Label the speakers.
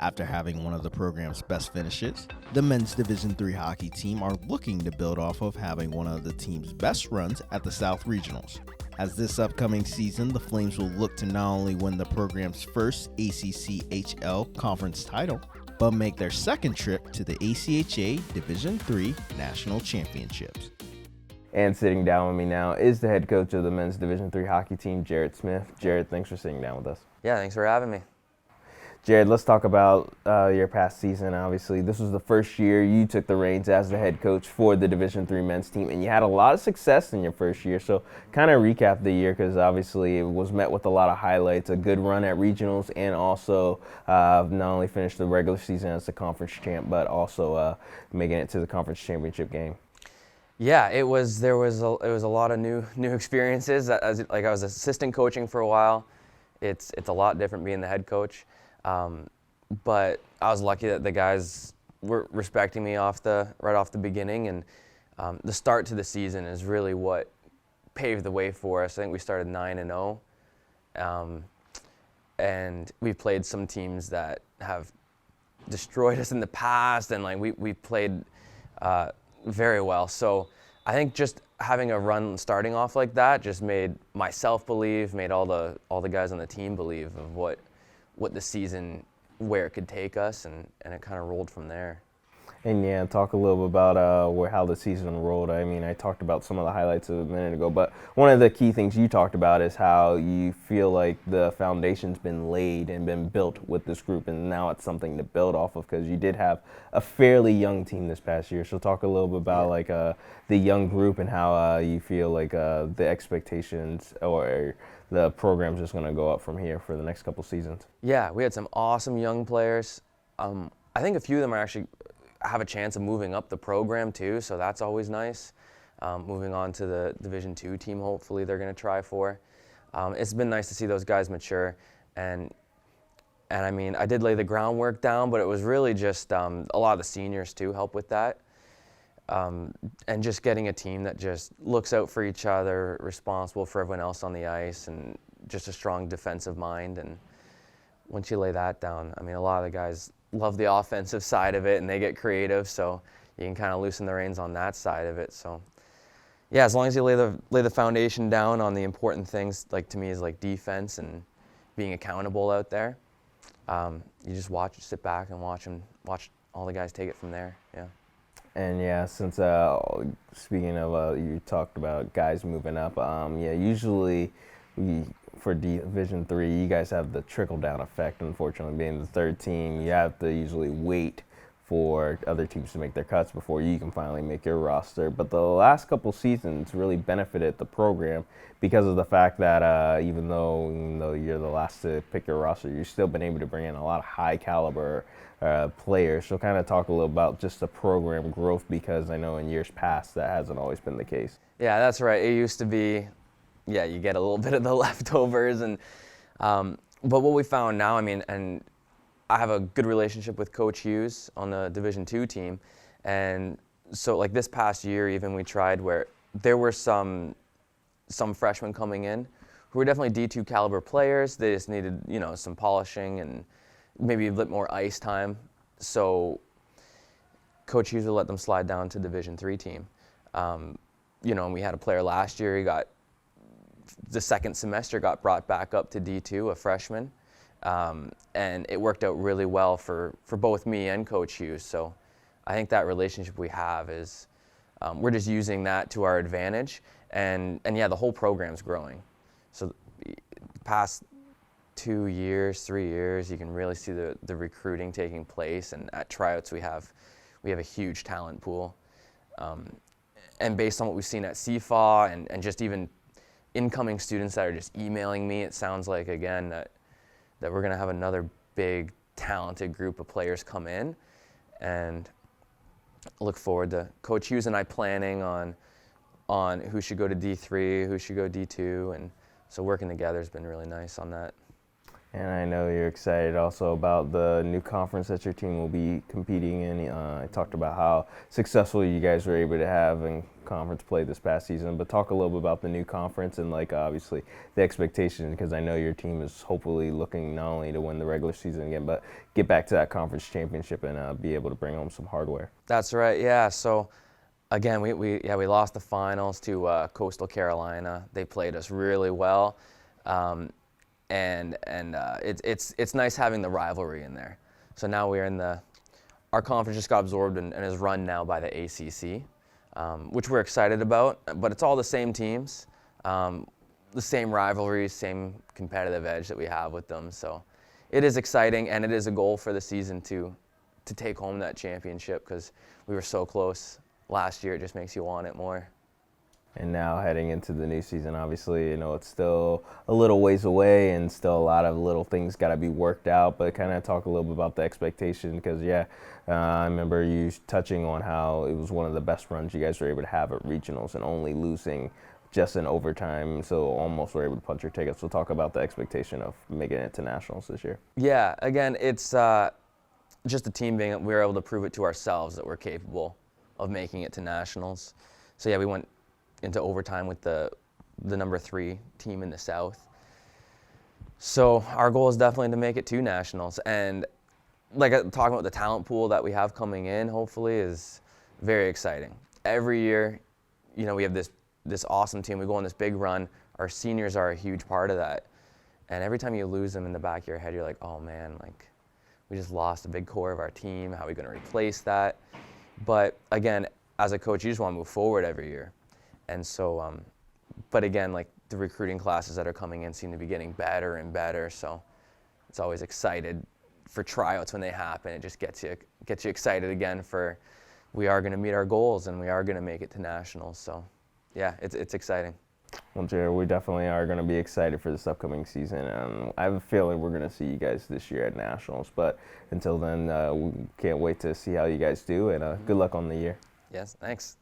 Speaker 1: After having one of the program's best finishes, the men's Division III hockey team are looking to build off of having one of the team's best runs at the South Regionals. As this upcoming season, the Flames will look to not only win the program's first ACCHL conference title, but make their second trip to the ACHA Division III National Championships.
Speaker 2: And sitting down with me now is the head coach of the men's Division III hockey team, Jared Smith. Jared, thanks for sitting down with us.
Speaker 3: Yeah, thanks for having me.
Speaker 2: Jared, let's talk about your past season. Obviously, this was the first year you took the reins as the head coach for the Division III men's team, and you had a lot of success in your first year. So kind of recap the year, because obviously it was met with a lot of highlights, a good run at regionals, and also not only finished the regular season as the conference champ, but also making it to the conference championship game.
Speaker 3: Yeah, it was a lot of new experiences. I was assistant coaching for a while. It's a lot different being the head coach. But I was lucky that the guys were respecting me right off the beginning, and the start to the season is really what paved the way for us. I think we started 9-0, and we played some teams that have destroyed us in the past, and we played very well. So I think just having a run starting off like that just made myself believe, made all the guys on the team believe of what the season, where it could take us, and it kind of rolled from there.
Speaker 2: And yeah, talk a little bit about how the season rolled. I mean, I talked about some of the highlights a minute ago, but one of the key things you talked about is how you feel like the foundation's been laid and been built with this group, and now it's something to build off of, because you did have a fairly young team this past year. So talk a little bit about the young group and how you feel like the expectations or the program's just going to go up from here for the next couple seasons.
Speaker 3: Yeah, we had some awesome young players. I think a few of them are actually have a chance of moving up the program too, so that's always nice. Moving on to the Division II team, hopefully they're going to try for. It's been nice to see those guys mature, and I mean, I did lay the groundwork down, but it was really just a lot of the seniors too help with that, and just getting a team that just looks out for each other, responsible for everyone else on the ice, and just a strong defensive mind. And once you lay that down, I mean, a lot of the guys love the offensive side of it, and they get creative, so you can kind of loosen the reins on that side of it. So yeah, as long as you lay the foundation down on the important things, like to me is like defense and being accountable out there, you just sit back and watch all the guys take it from there. Yeah.
Speaker 2: And yeah, since speaking of you talked about guys moving up, usually for Division III, you guys have the trickle-down effect. Unfortunately, being the third team, you have to usually wait for other teams to make their cuts before you can finally make your roster. But the last couple seasons really benefited the program because of the fact that even though you're the last to pick your roster, you've still been able to bring in a lot of high-caliber players. So kind of talk a little about just the program growth, because I know in years past that hasn't always been the case.
Speaker 3: Yeah, that's right. It used to be, yeah, you get a little bit of the leftovers, and but what we found now, I mean, and I have a good relationship with Coach Hughes on the Division II team, and so like this past year even we tried where there were some freshmen coming in who were definitely D2 caliber players. They just needed, some polishing and maybe a bit more ice time. So Coach Hughes would let them slide down to Division III team. And we had a player last year, he got the second semester got brought back up to D2, a freshman, and it worked out really well for both me and Coach Hughes. So I think that relationship we have is we're just using that to our advantage, and yeah, the whole program's growing. So past 2 years, 3 years, you can really see the recruiting taking place, and at tryouts we have a huge talent pool, and based on what we've seen at CFA and just even incoming students that are just emailing me, it sounds like, again, that we're going to have another big, talented group of players come in, and look forward to Coach Hughes and I planning on who should go to D3, who should go D2, and so working together has been really nice on that.
Speaker 2: And I know you're excited also about the new conference that your team will be competing in. I talked about how successful you guys were able to have in conference play this past season, but talk a little bit about the new conference and like obviously the expectations, because I know your team is hopefully looking not only to win the regular season again, but get back to that conference championship and be able to bring home some hardware.
Speaker 3: That's right. Yeah. So again, we lost the finals to Coastal Carolina. They played us really well. It's nice having the rivalry in there. So now we're in our conference just got absorbed and is run now by the ACC, which we're excited about. But it's all the same teams, the same rivalries, same competitive edge that we have with them. So it is exciting, and it is a goal for the season to take home that championship, because we were so close last year. It just makes you want it more.
Speaker 2: And now heading into the new season, obviously, it's still a little ways away and still a lot of little things got to be worked out, but kind of talk a little bit about the expectation, because, I remember you touching on how it was one of the best runs you guys were able to have at regionals and only losing just in overtime, so almost were able to punch your ticket. So talk about the expectation of making it to nationals this year.
Speaker 3: Yeah, again, it's just the team we were able to prove it to ourselves that we're capable of making it to nationals. So yeah, we went into overtime with the number 3 team in the South. So our goal is definitely to make it to nationals. And like talking about the talent pool that we have coming in, hopefully, is very exciting. Every year, we have this awesome team. We go on this big run. Our seniors are a huge part of that. And every time you lose them in the back of your head, you're like, oh man, like we just lost a big core of our team. How are we going to replace that? But again, as a coach, you just want to move forward every year. And so, but again, like the recruiting classes that are coming in seem to be getting better and better. So it's always excited for tryouts when they happen. It just gets you excited again for we are going to meet our goals and we are going to make it to nationals. So yeah, it's exciting.
Speaker 2: Well, Jared, we definitely are going to be excited for this upcoming season. I have a feeling we're going to see you guys this year at nationals. But until then, we can't wait to see how you guys do. And good luck on the year.
Speaker 3: Yes, thanks.